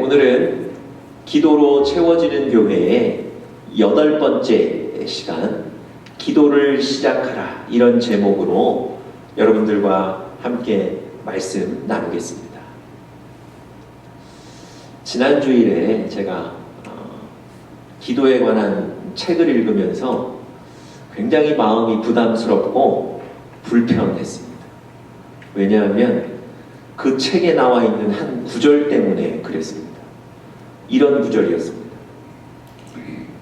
오늘은 기도로 채워지는 교회의 8번째 시간, 기도를 시작하라, 이런 제목으로 여러분들과 함께 말씀 나누겠습니다. 지난 주일에 제가 기도에 관한 책을 읽으면서 굉장히 마음이 부담스럽고 불편했습니다. 왜냐하면 그 책에 나와 있는 한 구절 때문에 그랬습니다. 이런 구절이었습니다.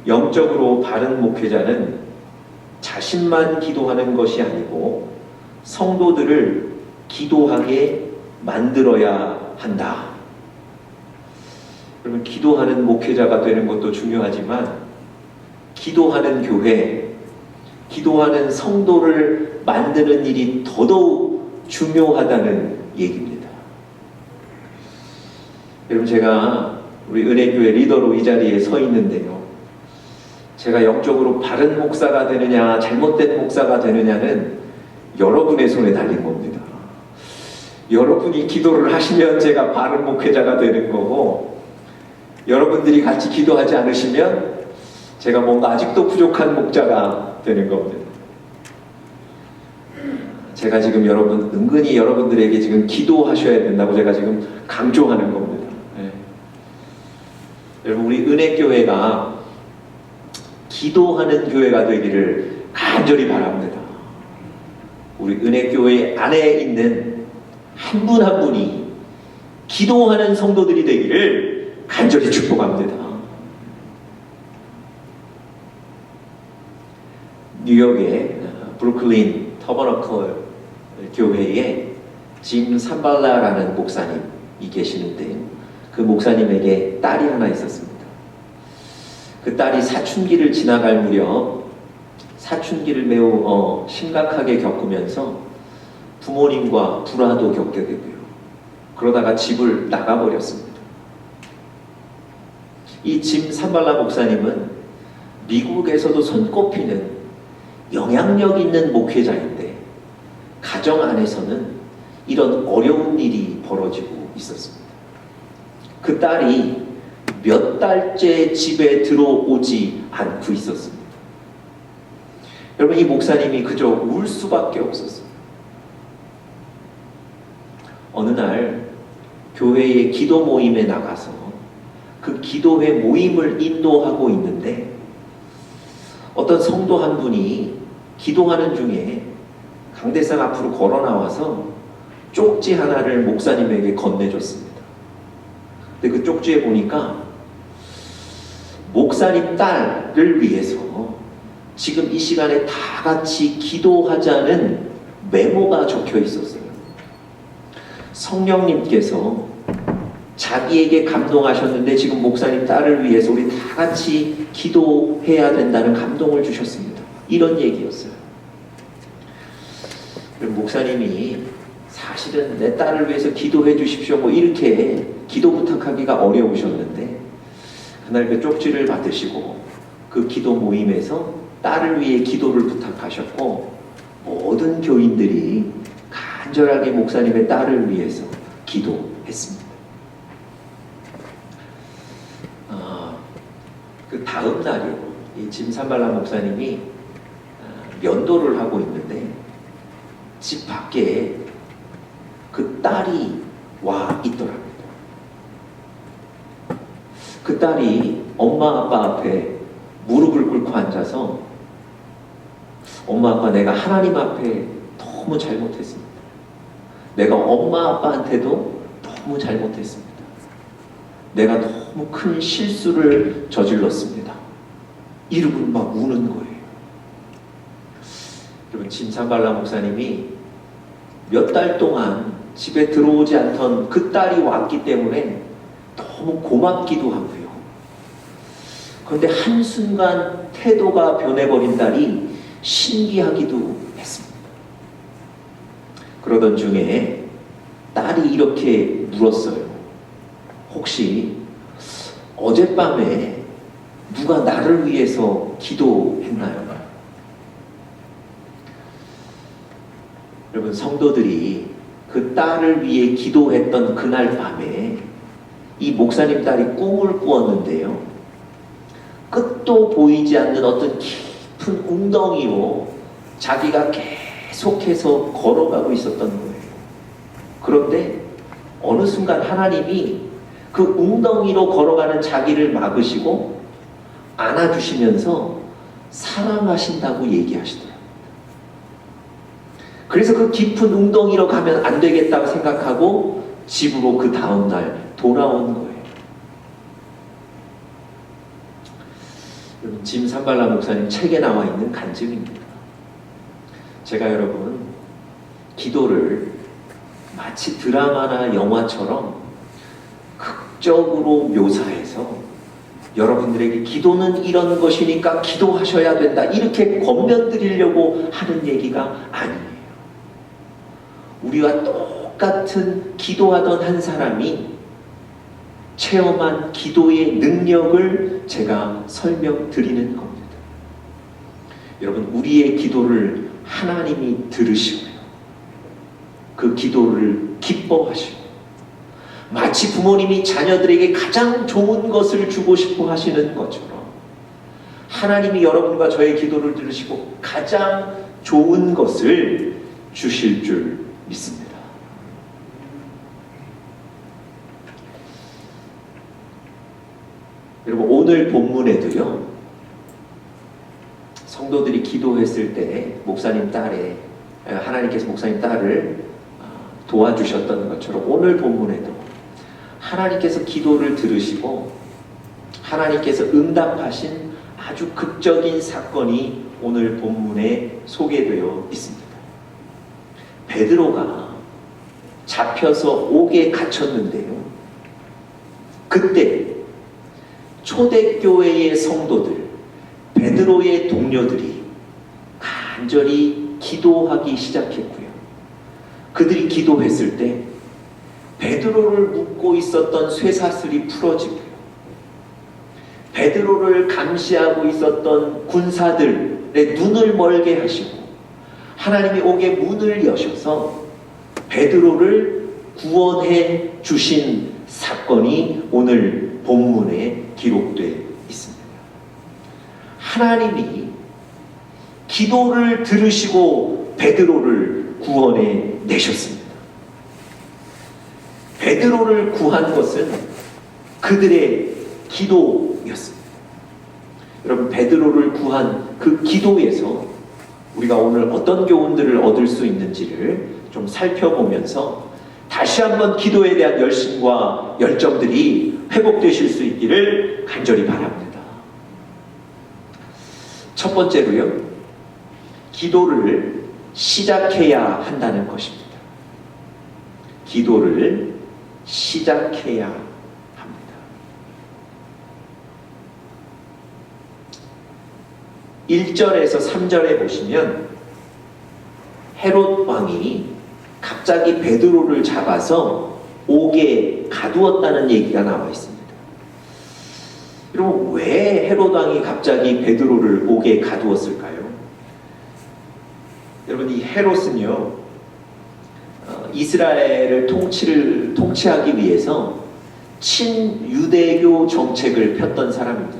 영적으로 바른 목회자는 자신만 기도하는 것이 아니고 성도들을 기도하게 만들어야 한다. 그러면 기도하는 목회자가 되는 것도 중요하지만 기도하는 교회, 기도하는 성도를 만드는 일이 더더욱 중요하다는 얘기입니다. 여러분, 제가 우리 은혜교회 리더로 이 자리에 서 있는데요, 제가 영적으로 바른 목사가 되느냐 잘못된 목사가 되느냐는 여러분의 손에 달린 겁니다. 여러분이 기도를 하시면 제가 바른 목회자가 되는 거고, 여러분들이 같이 기도하지 않으시면 제가 뭔가 아직도 부족한 목자가 되는 겁니다. 제가 지금 은근히 여러분들에게 지금 기도하셔야 된다고 제가 지금 강조하는 겁니다. 여러분, 우리 은혜교회가 기도하는 교회가 되기를 간절히 바랍니다. 우리 은혜교회 안에 있는 한 분 한 분이 기도하는 성도들이 되기를 간절히 축복합니다. 뉴욕의 브루클린 터버너클 교회에 짐 삼발라라는 목사님이 계시는데, 그 목사님에게 딸이 하나 있었습니다. 그 딸이 사춘기를 지나갈 무렵 사춘기를 매우 심각하게 겪으면서 부모님과 불화도 겪게 되고요. 그러다가 집을 나가버렸습니다. 이 짐 삼발라 목사님은 미국에서도 손꼽히는 영향력 있는 목회자인데, 가정 안에서는 이런 어려운 일이 벌어지고 있었습니다. 그 딸이 몇 달째 집에 들어오지 않고 있었습니다. 여러분, 이 목사님이 그저 울 수밖에 없었어요. 어느 날 교회의 기도 모임에 나가서 그 기도회 모임을 인도하고 있는데, 어떤 성도 한 분이 기도하는 중에 강대상 앞으로 걸어 나와서 쪽지 하나를 목사님에게 건네줬습니다. 근데 그 쪽지에 보니까 목사님 딸을 위해서 지금 이 시간에 다 같이 기도하자는 메모가 적혀 있었어요. 성령님께서 자기에게 감동하셨는데 지금 목사님 딸을 위해서 우리 다 같이 기도해야 된다는 감동을 주셨습니다. 이런 얘기였어요. 목사님이 사실은 내 딸을 위해서 기도해 주십시오, 뭐 이렇게 기도 부탁하기가 어려우셨는데, 그날 그 쪽지를 받으시고 그 기도 모임에서 딸을 위해 기도를 부탁하셨고, 모든 교인들이 간절하게 목사님의 딸을 위해서 기도했습니다. 그 다음 날이요, 이 짐 삼발라 목사님이 면도를 하고 있는데 집 밖에 그 딸이 와 있더랍니다. 그 딸이 엄마 아빠 앞에 무릎을 꿇고 앉아서, 엄마 아빠, 내가 하나님 앞에 너무 잘못했습니다. 내가 엄마 아빠한테도 너무 잘못했습니다. 내가 너무 큰 실수를 저질렀습니다. 이러고 막 우는 거예요. 여러분, 짐 삼발라 목사님이 몇 달 동안 집에 들어오지 않던 그 딸이 왔기 때문에 너무 고맙기도 하고요. 그런데 한순간 태도가 변해버린 딸이 신기하기도 했습니다. 그러던 중에 딸이 이렇게 물었어요. 혹시 어젯밤에 누가 나를 위해서 기도했나요? 여러분, 성도들이 그 딸을 위해 기도했던 그날 밤에 이 목사님 딸이 꿈을 꾸었는데요. 끝도 보이지 않는 어떤 깊은 웅덩이로 자기가 계속해서 걸어가고 있었던 거예요. 그런데 어느 순간 하나님이 그 웅덩이로 걸어가는 자기를 막으시고 안아주시면서 사랑하신다고 얘기하시더라고요. 그래서 그 깊은 웅덩이로 가면 안 되겠다고 생각하고 집으로 그 다음날 돌아온 거예요. 짐 산발라 목사님 책에 나와 있는 간증입니다. 제가 여러분 기도를 마치 드라마나 영화처럼 극적으로 묘사해서 여러분들에게 기도는 이런 것이니까 기도하셔야 된다 이렇게 권면드리려고 하는 얘기가 아니에요. 우리와 똑같은 기도하던 한 사람이 체험한 기도의 능력을 제가 설명드리는 겁니다. 여러분, 우리의 기도를 하나님이 들으시고요. 그 기도를 기뻐하시고 마치 부모님이 자녀들에게 가장 좋은 것을 주고 싶어 하시는 것처럼 하나님이 여러분과 저의 기도를 들으시고 가장 좋은 것을 주실 줄 믿습니다. 여러분, 오늘 본문에도요, 성도들이 기도했을 때 하나님께서 목사님 딸을 도와주셨던 것처럼 오늘 본문에도 하나님께서 기도를 들으시고 하나님께서 응답하신 아주 극적인 사건이 오늘 본문에 소개되어 있습니다. 베드로가 잡혀서 옥에 갇혔는데요. 그때 초대교회의 성도들, 베드로의 동료들이 간절히 기도하기 시작했고요. 그들이 기도했을 때 베드로를 묶고 있었던 쇠사슬이 풀어지고요. 베드로를 감시하고 있었던 군사들의 눈을 멀게 하시고 하나님이 옥의 문을 여셔서 베드로를 구원해 주신 사건이 오늘 본문에 기록되어 있습니다. 하나님이 기도를 들으시고 베드로를 구원해 내셨습니다. 베드로를 구한 것은 그들의 기도였습니다. 여러분, 베드로를 구한 그 기도에서 우리가 오늘 어떤 교훈들을 얻을 수 있는지를 좀 살펴보면서 다시 한번 기도에 대한 열심과 열정들이 회복되실 수 있기를 간절히 바랍니다. 첫 번째로요, 기도를 시작해야 한다는 것입니다. 기도를 시작해야 합니다. 1절에서 3절에 보시면 헤롯 왕이 갑자기 베드로를 잡아서 옥에 가두었다는 얘기가 나와 있습니다. 여러분, 왜 헤롯 왕이 갑자기 베드로를 옥에 가두었을까요? 여러분, 이 헤롯은요, 이스라엘을 통치하기 위해서 친유대교 정책을 폈던 사람입니다.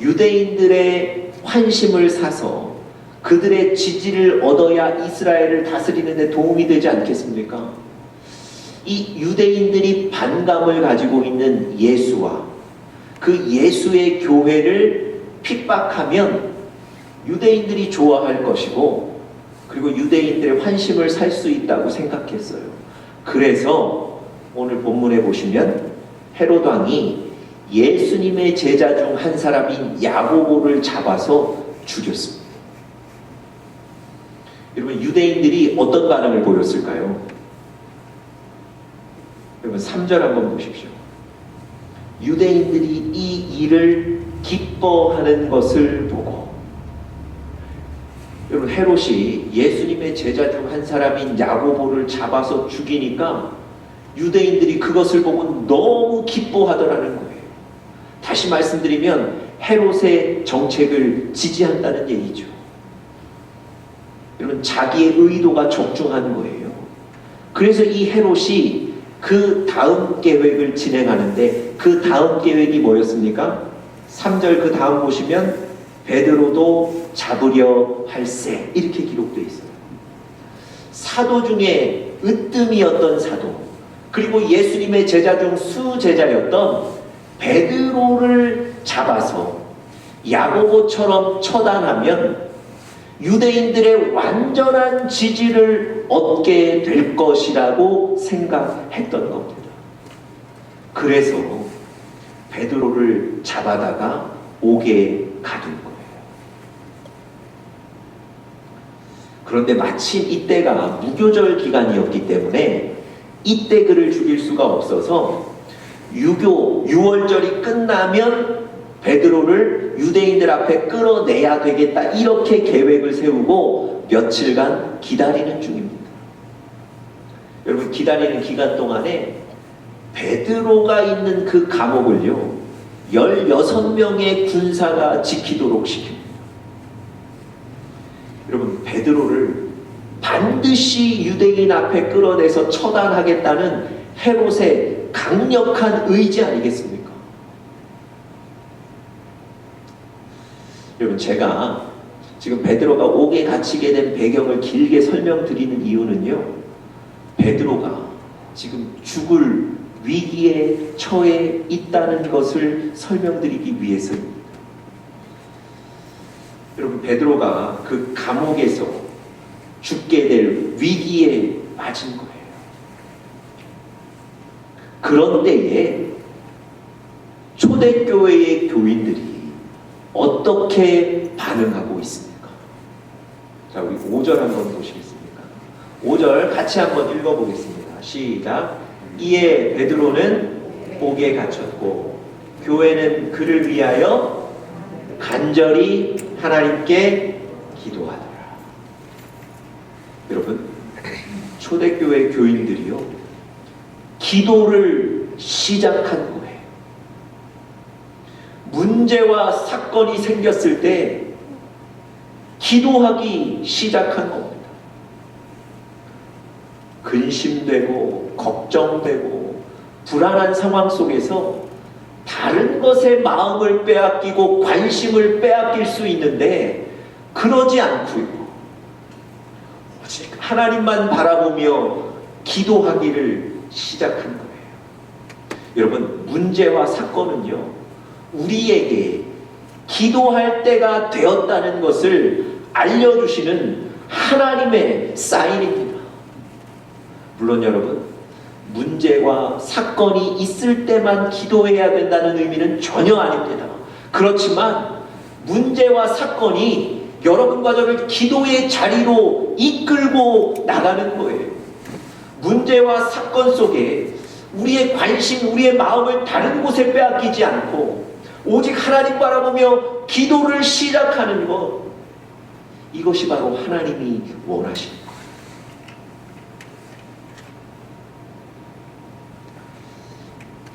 유대인들의 환심을 사서 그들의 지지를 얻어야 이스라엘을 다스리는 데 도움이 되지 않겠습니까? 이 유대인들이 반감을 가지고 있는 예수와 그 예수의 교회를 핍박하면 유대인들이 좋아할 것이고, 그리고 유대인들의 환심을 살 수 있다고 생각했어요. 그래서 오늘 본문에 보시면 헤롯 왕이 예수님의 제자 중 한 사람인 야고보를 잡아서 죽였습니다. 여러분, 유대인들이 어떤 반응을 보였을까요? 여러분, 3절 한번 보십시오. 유대인들이 이 일을 기뻐하는 것을 보고, 여러분, 헤롯이 예수님의 제자 중 한 사람인 야고보를 잡아서 죽이니까 유대인들이 그것을 보고 너무 기뻐하더라는 거예요. 다시 말씀드리면 헤롯의 정책을 지지한다는 얘기죠. 여러분, 자기의 의도가 적중한 거예요. 그래서 이 헤롯이 그 다음 계획을 진행하는데 그 다음 계획이 뭐였습니까? 3절 그 다음 보시면 베드로도 잡으려 할세 이렇게 기록되어 있어요. 사도 중에 으뜸이었던 사도, 그리고 예수님의 제자 중 수제자였던 베드로를 잡아서 야고보처럼 처단하면 유대인들의 완전한 지지를 얻게 될 것이라고 생각했던 겁니다. 그래서 베드로를 잡아다가 옥에 가둔 거예요. 그런데 마침 이때가 무교절 기간이었기 때문에 이때 그를 죽일 수가 없어서 유월절이 끝나면 베드로를 유대인들 앞에 끌어내야 되겠다 이렇게 계획을 세우고 며칠간 기다리는 중입니다. 여러분, 기다리는 기간 동안에 베드로가 있는 그 감옥을요 16명의 군사가 지키도록 시킵니다. 여러분, 베드로를 반드시 유대인 앞에 끌어내서 처단하겠다는 헤롯의 강력한 의지 아니겠습니까? 여러분, 제가 지금 베드로가 옥에 갇히게 된 배경을 길게 설명드리는 이유는요, 베드로가 지금 죽을 위기에 처해 있다는 것을 설명드리기 위해서입니다. 여러분, 베드로가 그 감옥에서 죽게 될 위기에 빠진 거예요. 그런 때에 초대교회의 교인들이 어떻게 반응하고 있습니까? 자, 우리 5절 한번 보시겠습니까? 5절 같이 한번 읽어보겠습니다. 시작. 이에 베드로는 옥에 갇혔고 교회는 그를 위하여 간절히 하나님께 기도하더라. 여러분, 초대교회 교인들이요 기도를 시작한 거예요. 문제와 사건이 생겼을 때 기도하기 시작한 겁니다. 근심되고 걱정되고 불안한 상황 속에서 다른 것에 마음을 빼앗기고 관심을 빼앗길 수 있는데 그러지 않고요, 오직 하나님만 바라보며 기도하기를 시작한 거예요. 여러분, 문제와 사건은요 우리에게 기도할 때가 되었다는 것을 알려주시는 하나님의 사인입니다. 물론 여러분, 문제와 사건이 있을 때만 기도해야 된다는 의미는 전혀 아닙니다. 그렇지만 문제와 사건이 여러분과 저를 기도의 자리로 이끌고 나가는 거예요. 문제와 사건 속에 우리의 관심, 우리의 마음을 다른 곳에 빼앗기지 않고 오직 하나님 바라보며 기도를 시작하는 것, 이것이 바로 하나님이 원하시는 거예요.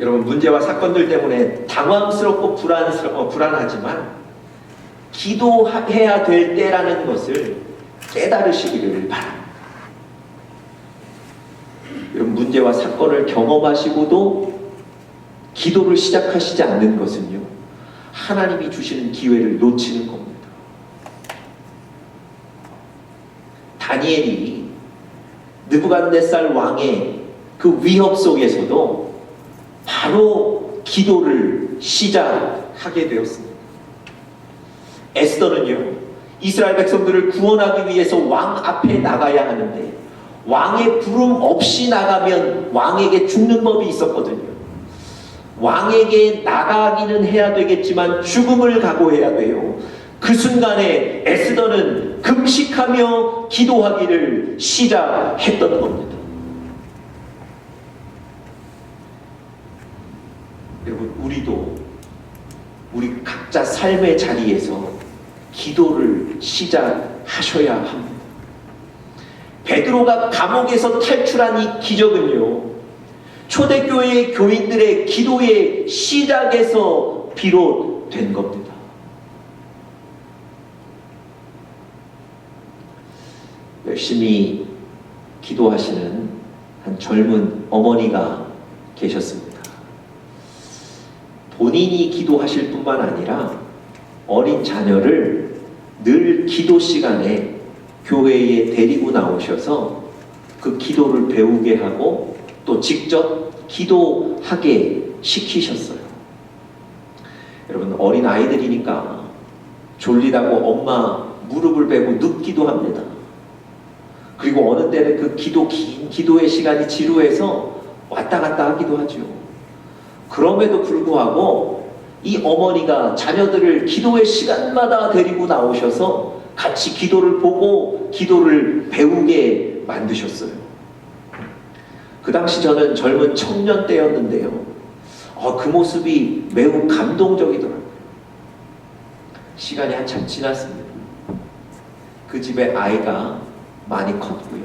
여러분, 문제와 사건들 때문에 당황스럽고 불안하지만 기도해야 될 때라는 것을 깨달으시기를 바랍니다. 여러분, 문제와 사건을 경험하시고도 기도를 시작하시지 않는 것은요 하나님이 주시는 기회를 놓치는 겁니다. 다니엘이 느부갓네살 왕의 그 위협 속에서도 바로 기도를 시작하게 되었습니다. 에스더는요 이스라엘 백성들을 구원하기 위해서 왕 앞에 나가야 하는데 왕의 부름 없이 나가면 왕에게 죽는 법이 있었거든요. 왕에게 나가기는 해야 되겠지만 죽음을 각오해야 돼요. 그 순간에 에스더는 금식하며 기도하기를 시작했던 겁니다. 여러분, 우리도 우리 각자 삶의 자리에서 기도를 시작하셔야 합니다. 베드로가 감옥에서 탈출한 이 기적은요 초대교회의 교인들의 기도의 시작에서 비롯된 겁니다. 열심히 기도하시는 한 젊은 어머니가 계셨습니다. 본인이 기도하실 뿐만 아니라 어린 자녀를 늘 기도 시간에 교회에 데리고 나오셔서 그 기도를 배우게 하고 또 직접 기도하게 시키셨어요. 여러분, 어린 아이들이니까 졸리다고 엄마 무릎을 베고 눕기도 합니다. 그리고 어느 때는 그 긴 기도의 시간이 지루해서 왔다 갔다 하기도 하죠. 그럼에도 불구하고 이 어머니가 자녀들을 기도의 시간마다 데리고 나오셔서 같이 기도를 보고 기도를 배우게 만드셨어요. 그 당시 저는 젊은 청년 때였는데요. 그 모습이 매우 감동적이더라고요. 시간이 한참 지났습니다. 그 집에 아이가 많이 컸고요.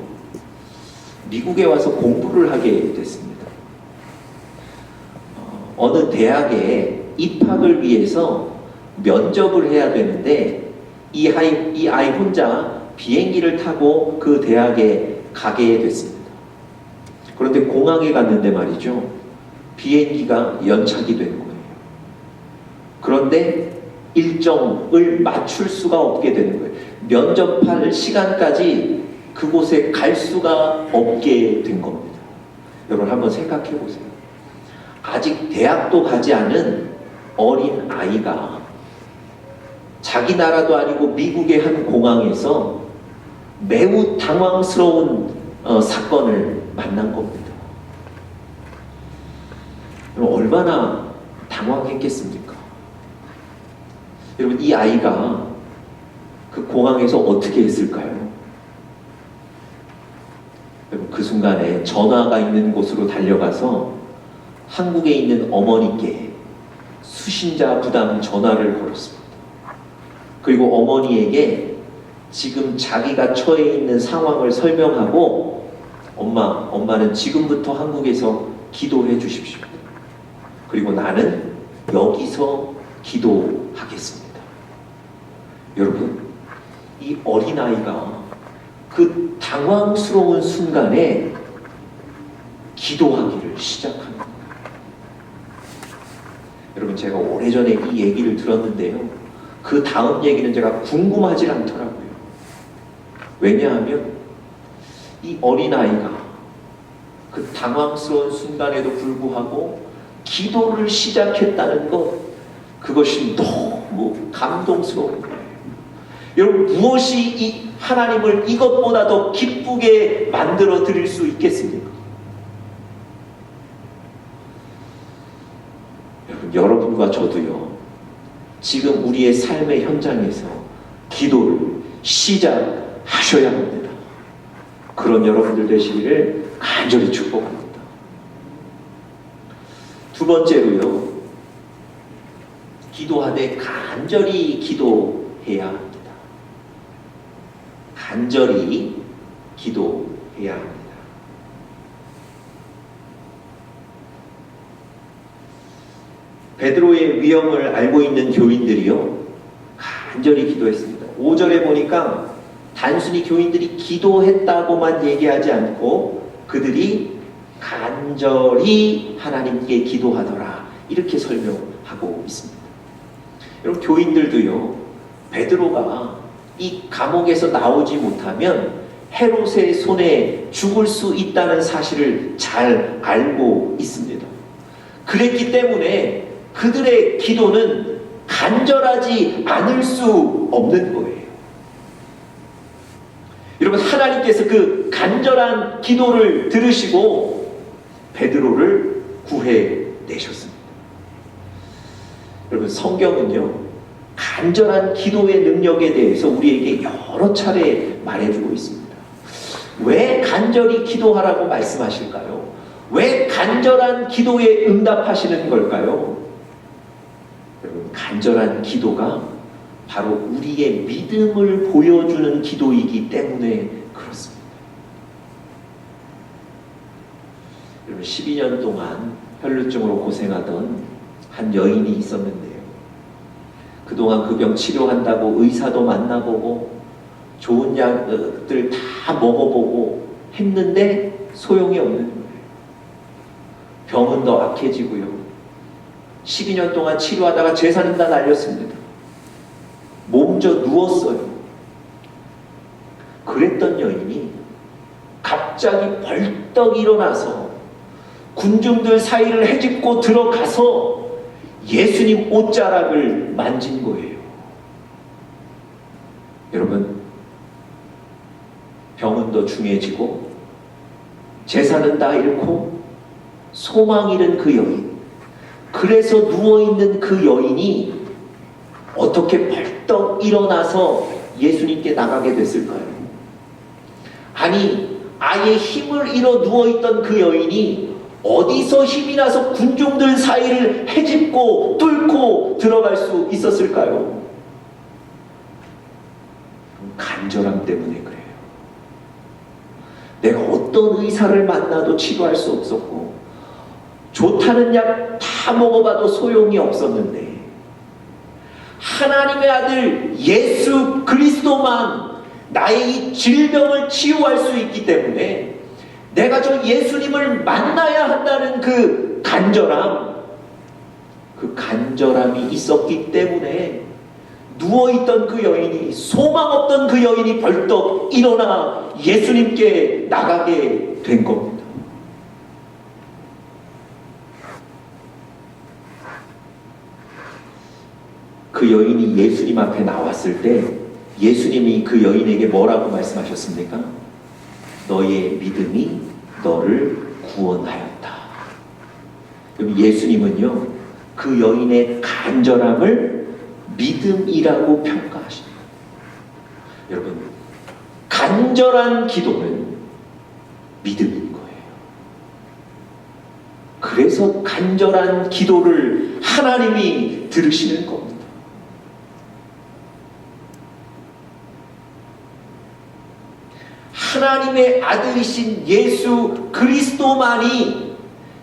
미국에 와서 공부를 하게 됐습니다. 어느 대학에 입학을 위해서 면접을 해야 되는데 이 아이 혼자 비행기를 타고 그 대학에 가게 됐습니다. 그런데 공항에 갔는데 말이죠. 비행기가 연착이 된 거예요. 그런데 일정을 맞출 수가 없게 되는 거예요. 면접할 시간까지 그곳에 갈 수가 없게 된 겁니다. 여러분 한번 생각해 보세요. 아직 대학도 가지 않은 어린 아이가 자기 나라도 아니고 미국의 한 공항에서 매우 당황스러운 사건을 만난 겁니다. 얼마나 당황했겠습니까? 여러분, 이 아이가 그 공항에서 어떻게 했을까요? 여러분, 그 순간에 전화가 있는 곳으로 달려가서 한국에 있는 어머니께 수신자 부담 전화를 걸었습니다. 그리고 어머니에게 지금 자기가 처해 있는 상황을 설명하고 엄마는 지금부터 한국에서 기도해 주십시오. 그리고 나는 여기서 기도하겠습니다. 여러분, 이 어린아이가 그 당황스러운 순간에 기도하기를 시작합니다. 여러분, 제가 오래전에 이 얘기를 들었는데요. 그 다음 얘기는 제가 궁금하지 않더라고요. 왜냐하면 이 어린아이가 그 당황스러운 순간에도 불구하고 기도를 시작했다는 것, 그것이 너무 감동스러운 거예요. 여러분, 무엇이 이 하나님을 이것보다 더 기쁘게 만들어 드릴 수 있겠습니까? 여러분과 저도요, 지금 우리의 삶의 현장에서 기도를 시작하셔야 합니다. 그런 여러분들 되시기를 간절히 축복합니다. 두 번째로요, 기도하되 간절히 기도해야 합니다. 간절히 기도해야 합니다. 베드로의 위험을 알고 있는 교인들이요, 간절히 기도했습니다. 5절에 보니까 단순히 교인들이 기도했다고만 얘기하지 않고 그들이 간절히 하나님께 기도하더라, 이렇게 설명하고 있습니다. 여러분, 교인들도요, 베드로가 이 감옥에서 나오지 못하면 헤롯의 손에 죽을 수 있다는 사실을 잘 알고 있습니다. 그랬기 때문에 그들의 기도는 간절하지 않을 수 없는 거예요. 여러분, 하나님께서 그 간절한 기도를 들으시고 베드로를 구해내셨습니다. 여러분, 성경은요, 간절한 기도의 능력에 대해서 우리에게 여러 차례 말해주고 있습니다. 왜 간절히 기도하라고 말씀하실까요? 왜 간절한 기도에 응답하시는 걸까요? 여러분, 간절한 기도가 바로 우리의 믿음을 보여주는 기도이기 때문에 그렇습니다. 여러분, 12년 동안 혈루증으로 고생하던 한 여인이 있었는데요. 그동안 그 병 치료한다고 의사도 만나보고 좋은 약들 다 먹어보고 했는데 소용이 없는 거예요. 병은 더 악해지고요. 12년 동안 치료하다가 재산은 다 날렸습니다. 몸져 누웠어요. 그랬던 여인이 갑자기 벌떡 일어나서 군중들 사이를 헤집고 들어가서 예수님 옷자락을 만진 거예요. 여러분, 병은 더 중해지고 재산은 다 잃고 소망 잃은 그 여인, 그래서 누워있는 그 여인이 어떻게 벌떡 일어나서 예수님께 나가게 됐을까요? 아니, 아예 힘을 잃어 누워있던 그 여인이 어디서 힘이 나서 군중들 사이를 헤집고 뚫고 들어갈 수 있었을까요? 간절함 때문에 그래요. 내가 어떤 의사를 만나도 치료할 수 없었고 좋다는 약 다 먹어봐도 소용이 없었는데 하나님의 아들 예수 그리스도만 나의 이 질병을 치유할 수 있기 때문에 내가 저 예수님을 만나야 한다는 그 간절함이 있었기 때문에 누워있던 그 여인이, 소망 없던 그 여인이 벌떡 일어나 예수님께 나가게 된 겁니다. 그 여인이 예수님 앞에 나왔을 때 예수님이 그 여인에게 뭐라고 말씀하셨습니까? 너의 믿음이 너를 구원하였다. 그럼 예수님은요, 그 여인의 간절함을 믿음이라고 평가하십니다. 여러분, 간절한 기도는 믿음인 거예요. 그래서 간절한 기도를 하나님이 들으시는 겁니다. 하나님의 아들이신 예수 그리스도만이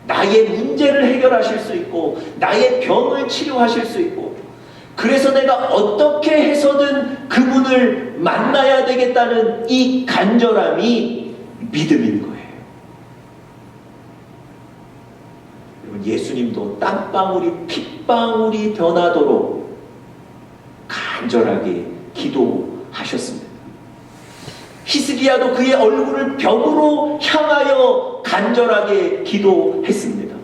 나의 문제를 해결하실 수 있고 나의 병을 치료하실 수 있고, 그래서 내가 어떻게 해서든 그분을 만나야 되겠다는 이 간절함이 믿음인 거예요. 여러분, 예수님도 땀방울이 핏방울이 변하도록 간절하게 기도하셨습니다. 히스기야도 그의 얼굴을 벽으로 향하여 간절하게 기도했습니다.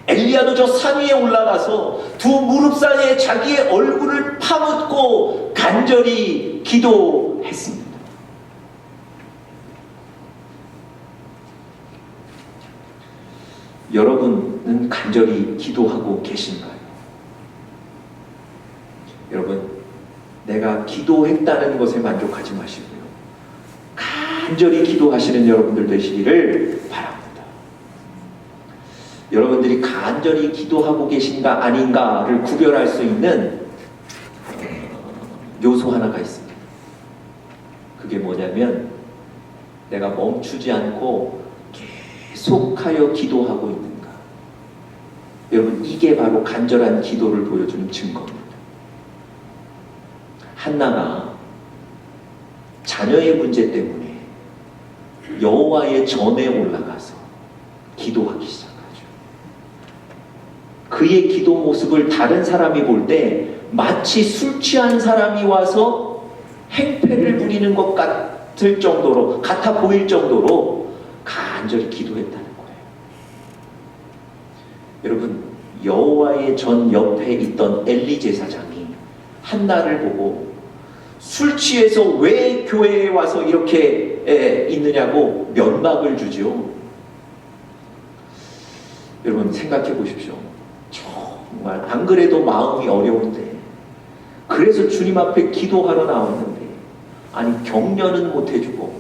엘리야도 저 산 위에 올라가서 두 무릎 사이에 자기의 얼굴을 파묻고 간절히 기도했습니다. 여러분은 간절히 기도하고 계신가요? 여러분, 내가 기도했다는 것에 만족하지 마시고요, 간절히 기도하시는 여러분들 되시기를 바랍니다. 여러분들이 간절히 기도하고 계신가 아닌가를 구별할 수 있는 요소 하나가 있습니다. 그게 뭐냐면 내가 멈추지 않고 계속하여 기도하고 있는가. 여러분, 이게 바로 간절한 기도를 보여주는 증거입니다. 한나가 자녀의 문제 때문에 여호와의 전에 올라가서 기도하기 시작하죠. 그의 기도 모습을 다른 사람이 볼 때 마치 술 취한 사람이 와서 행패를 부리는 것 같을 정도로, 같아 보일 정도로 간절히 기도했다는 거예요. 여러분, 여호와의 전 옆에 있던 엘리 제사장이 한나를 보고 술 취해서 왜 교회에 와서 이렇게 있느냐고 면박을 주죠. 여러분, 생각해 보십시오. 정말 안 그래도 마음이 어려운데, 그래서 주님 앞에 기도하러 나왔는데, 아니 격려는 못 해주고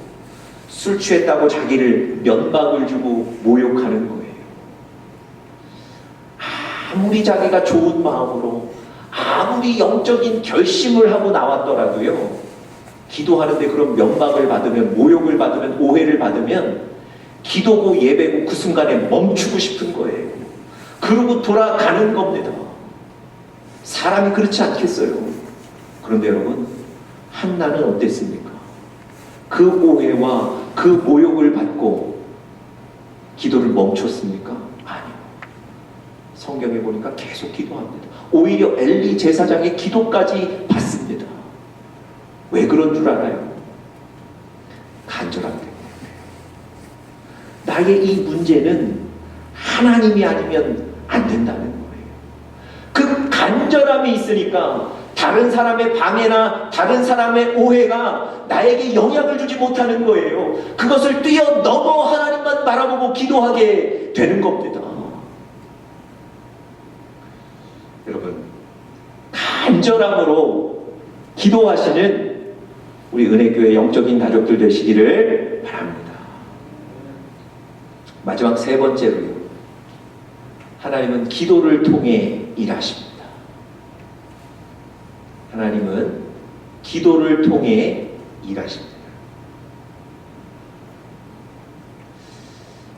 술 취했다고 자기를 면박을 주고 모욕하는 거예요. 아무리 자기가 좋은 마음으로, 아무리 영적인 결심을 하고 나왔더라도요, 기도하는데 그런 면박을 받으면, 모욕을 받으면, 오해를 받으면 기도고 예배고 그 순간에 멈추고 싶은 거예요. 그러고 돌아가는 겁니다. 사람이 그렇지 않겠어요? 그런데 여러분, 한나는 어땠습니까? 그 오해와 그 모욕을 받고 기도를 멈췄습니까? 아니요. 성경에 보니까 계속 기도합니다. 오히려 엘리 제사장의 기도까지 받습니다. 왜 그런 줄 알아요? 간절함 때문에. 나의 이 문제는 하나님이 아니면 안 된다는 거예요. 그 간절함이 있으니까 다른 사람의 방해나 다른 사람의 오해가 나에게 영향을 주지 못하는 거예요. 그것을 뛰어넘어 하나님만 바라보고 기도하게 되는 겁니다. 여러분, 간절함으로 기도하시는 우리 은혜교회 영적인 가족들 되시기를 바랍니다. 마지막 세 번째로요. 하나님은 기도를 통해 일하십니다. 하나님은 기도를 통해 일하십니다.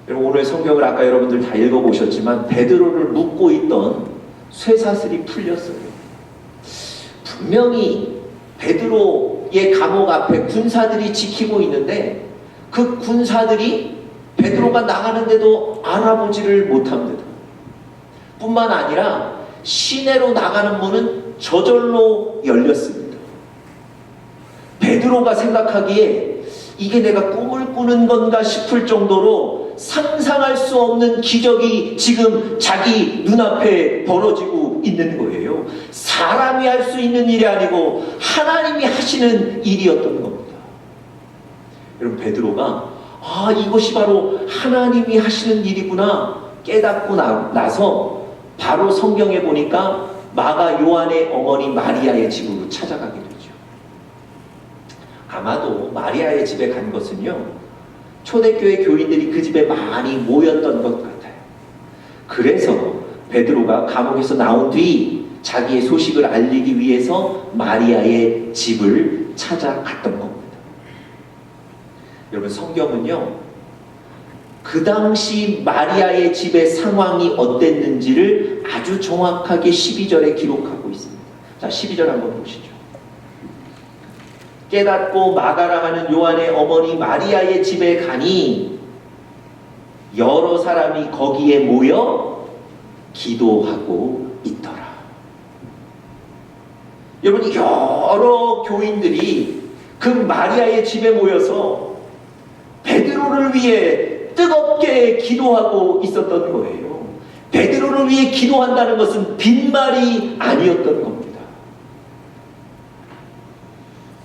여러분, 오늘 성경을 아까 여러분들 다 읽어보셨지만 베드로를 묶고 있던 쇠사슬이 풀렸어요. 분명히 베드로의 감옥 앞에 군사들이 지키고 있는데 그 군사들이 베드로가 나가는데도 알아보지를 못합니다. 뿐만 아니라 시내로 나가는 문은 저절로 열렸습니다. 베드로가 생각하기에 이게 내가 꿈을 꾸는 건가 싶을 정도로 상상할 수 없는 기적이 지금 자기 눈앞에 벌어지고 있는 거예요. 사람이 할 수 있는 일이 아니고 하나님이 하시는 일이었던 겁니다. 여러분, 베드로가 이것이 바로 하나님이 하시는 일이구나 깨닫고 나서 바로 성경에 보니까 마가 요한의 어머니 마리아의 집으로 찾아가게 되죠. 아마도 마리아의 집에 간 것은요, 초대교회 교인들이 그 집에 많이 모였던 것 같아요. 그래서 베드로가 감옥에서 나온 뒤 자기의 소식을 알리기 위해서 마리아의 집을 찾아갔던 겁니다. 여러분, 성경은요, 그 당시 마리아의 집의 상황이 어땠는지를 아주 정확하게 12절에 기록하고 있습니다. 자, 12절 한번 보시죠. 깨닫고 마가라 하는 요한의 어머니 마리아의 집에 가니 여러 사람이 거기에 모여 기도하고 있더라. 여러분, 여러 교인들이 그 마리아의 집에 모여서 베드로를 위해 뜨겁게 기도하고 있었던 거예요. 베드로를 위해 기도한다는 것은 빈말이 아니었던 겁니다.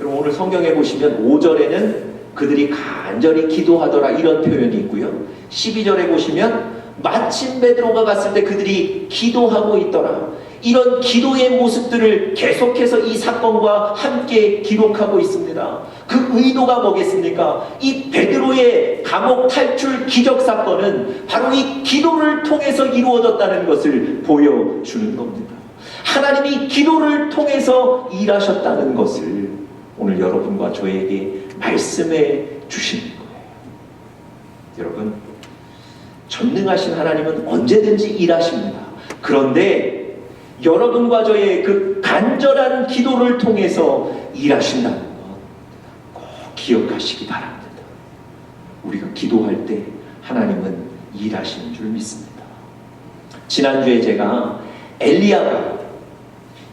여러분, 오늘 성경에 보시면 5절에는 그들이 간절히 기도하더라 이런 표현이 있고요. 12절에 보시면 마침 베드로가 갔을 때 그들이 기도하고 있더라. 이런 기도의 모습들을 계속해서 이 사건과 함께 기록하고 있습니다. 그 의도가 뭐겠습니까? 이 베드로의 감옥 탈출 기적 사건은 바로 이 기도를 통해서 이루어졌다는 것을 보여주는 겁니다. 하나님이 기도를 통해서 일하셨다는 것을 오늘 여러분과 저에게 말씀해 주시는 거예요. 여러분, 전능하신 하나님은 언제든지 일하십니다. 그런데 여러분과 저의 그 간절한 기도를 통해서 일하신다는 것 꼭 기억하시기 바랍니다. 우리가 기도할 때 하나님은 일하시는 줄 믿습니다. 지난주에 제가 엘리야가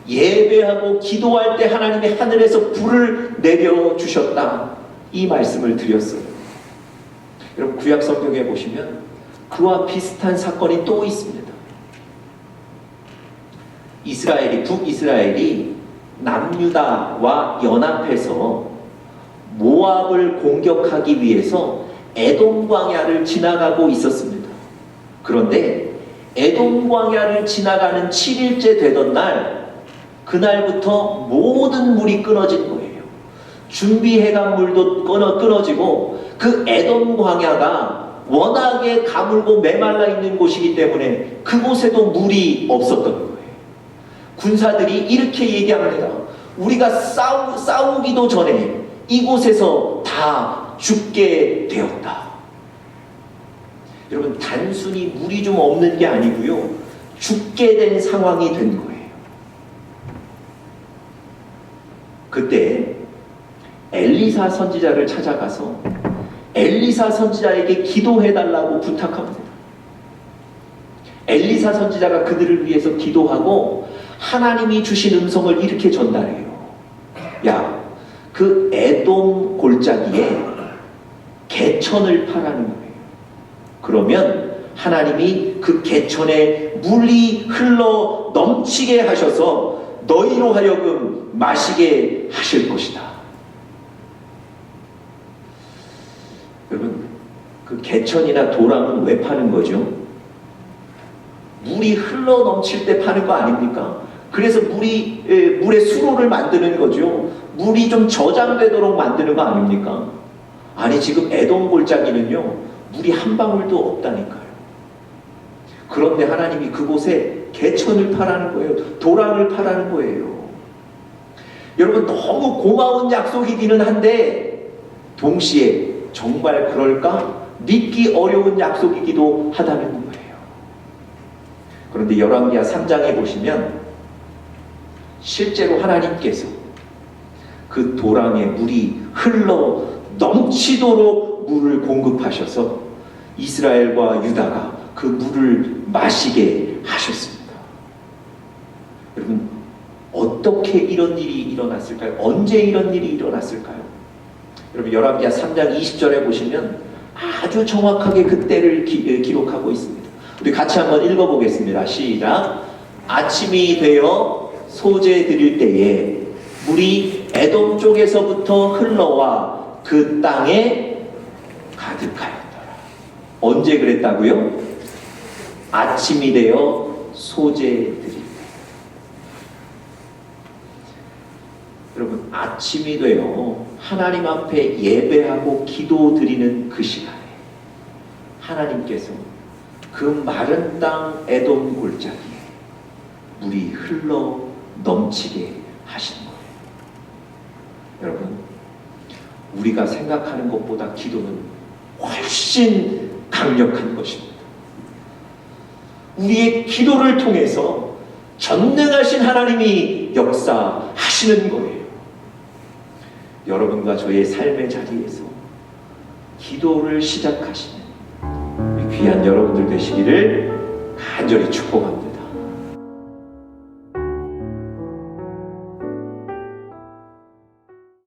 예배하고 기도할 때 하나님이 하늘에서 불을 내려주셨다 이 말씀을 드렸어요. 여러분, 구약 성경에 보시면 그와 비슷한 사건이 또 있습니다. 북이스라엘이 남유다와 연합해서 모압을 공격하기 위해서 에돔 광야를 지나가고 있었습니다. 그런데 에돔 광야를 지나가는 7일째 되던 날, 그날부터 모든 물이 끊어진 거예요. 준비해간 물도 끊어지고 그 에돔 광야가 워낙에 가물고 메말라 있는 곳이기 때문에 그곳에도 물이 없었던 거예요. 군사들이 이렇게 얘기합니다. 우리가 싸우기도 전에 이곳에서 다 죽게 되었다. 여러분, 단순히 물이 좀 없는 게 아니고요, 죽게 된 상황이 된 거예요. 그때 엘리사 선지자를 찾아가서 엘리사 선지자에게 기도해달라고 부탁합니다. 엘리사 선지자가 그들을 위해서 기도하고 하나님이 주신 음성을 이렇게 전달해요. 야, 그 에돔 골짜기에 개천을 파라는 거예요. 그러면 하나님이 그 개천에 물이 흘러 넘치게 하셔서 너희로 하여금 마시게 하실 것이다. 여러분, 그 개천이나 도랑은 왜 파는 거죠? 물이 흘러 넘칠 때 파는 거 아닙니까? 그래서 물의 수로를 만드는 거죠. 물이 좀 저장되도록 만드는 거 아닙니까? 아니, 지금 에돔 골짜기는요, 물이 한 방울도 없다니까요. 그런데 하나님이 그곳에 개천을 파라는 거예요. 도랑을 파라는 거예요. 여러분, 너무 고마운 약속이기는 한데 동시에 정말 그럴까? 믿기 어려운 약속이기도 하다는 거예요. 그런데 열왕기하 3장에 보시면 실제로 하나님께서 그 도랑에 물이 흘러 넘치도록 물을 공급하셔서 이스라엘과 유다가 그 물을 마시게 하셨습니다. 여러분, 어떻게 이런 일이 일어났을까요? 언제 이런 일이 일어났을까요? 여러분, 열왕기하 3장 20절에 보시면 아주 정확하게 그때를 기록하고 있습니다. 우리 같이 한번 읽어보겠습니다. 시작. 아침이 되어 소재 드릴 때에 물이 에돔 쪽에서부터 흘러와 그 땅에 가득하였더라. 언제 그랬다고요? 아침이 되어 소재 드릴 때. 여러분, 아침이 되어 하나님 앞에 예배하고 기도 드리는 그 시간에 하나님께서 그 마른 땅 에돔 골짜기에 물이 흘러 넘치게 하신 거예요. 여러분, 우리가 생각하는 것보다 기도는 훨씬 강력한 것입니다. 우리의 기도를 통해서 전능하신 하나님이 역사하시는 거예요. 여러분과 저의 삶의 자리에서 기도를 시작하시는 귀한 여러분들 되시기를 간절히 축복합니다.